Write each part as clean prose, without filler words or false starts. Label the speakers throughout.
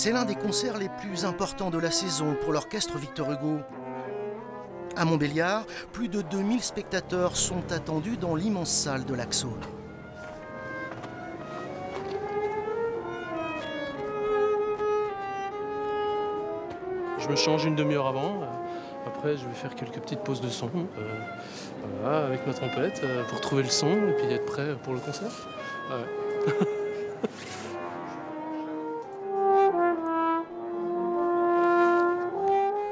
Speaker 1: C'est l'un des concerts les plus importants de la saison pour l'orchestre Victor Hugo. À Montbéliard, plus de 2000 spectateurs sont attendus dans l'immense salle de l'Axone.
Speaker 2: Je me change une demi-heure avant. Après, je vais faire quelques petites pauses de son voilà, avec ma trompette pour trouver le son et puis être prêt pour le concert. Ouais.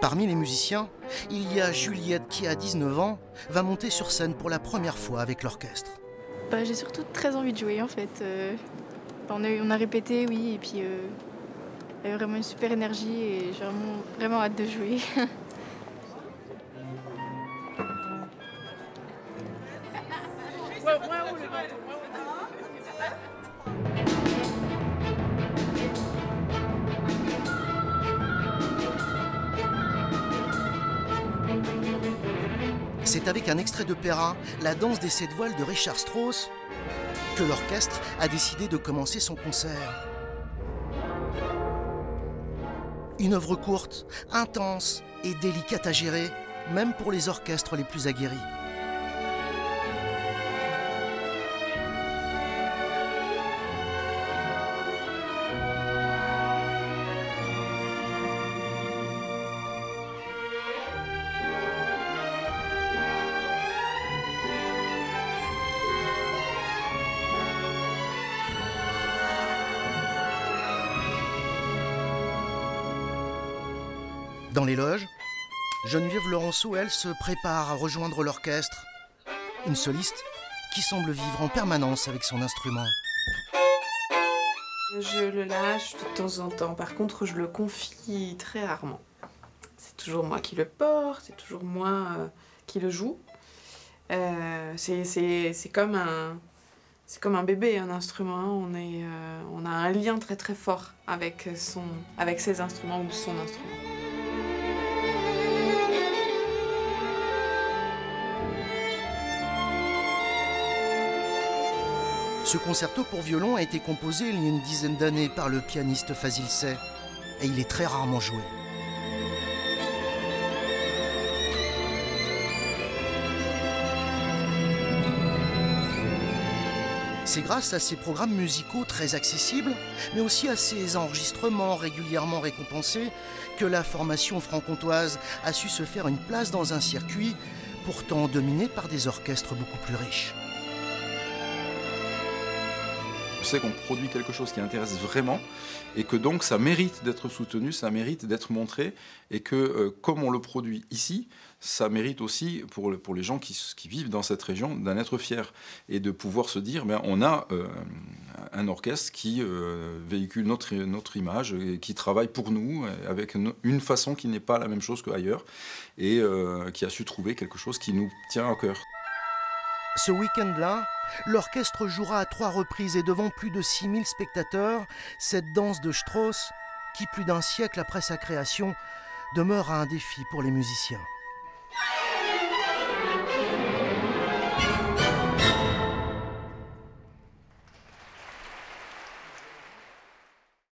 Speaker 1: Parmi les musiciens, il y a Juliette qui, à 19 ans, va monter sur scène pour la première fois avec l'orchestre.
Speaker 3: J'ai surtout très envie de jouer en fait. On a répété, oui, et puis il y avait vraiment une super énergie et j'ai vraiment hâte de jouer.
Speaker 1: C'est avec un extrait d'opéra, La danse des 7 voiles de Richard Strauss, que l'orchestre a décidé de commencer son concert. Une œuvre courte, intense et délicate à gérer, même pour les orchestres les plus aguerris. Dans les loges, Geneviève Laurenceau, elle, se prépare à rejoindre l'orchestre. Une soliste qui semble vivre en permanence avec son instrument.
Speaker 4: Je le lâche de temps en temps. Par contre, je le confie très rarement. C'est toujours moi qui le porte, c'est toujours moi qui le joue. C'est comme un bébé, un instrument. On a un lien très très fort avec ses instruments ou son instrument.
Speaker 1: Ce concerto pour violon a été composé il y a une dizaine d'années par le pianiste Fazil Say, et il est très rarement joué. C'est grâce à ces programmes musicaux très accessibles, mais aussi à ces enregistrements régulièrement récompensés, que la formation franc-comtoise a su se faire une place dans un circuit pourtant dominé par des orchestres beaucoup plus riches.
Speaker 5: Je sais qu'on produit quelque chose qui intéresse vraiment et que donc ça mérite d'être soutenu, ça mérite d'être montré et que comme on le produit ici, ça mérite aussi pour les gens qui vivent dans cette région d'en être fiers et de pouvoir se dire ben, on a un orchestre qui véhicule notre image, et qui travaille pour nous avec une façon qui n'est pas la même chose qu'ailleurs et qui a su trouver quelque chose qui nous tient à cœur.
Speaker 1: Ce week-end-là, l'orchestre jouera à 3 reprises et devant plus de 6000 spectateurs, cette danse de Strauss, qui plus d'un siècle après sa création, demeure un défi pour les musiciens.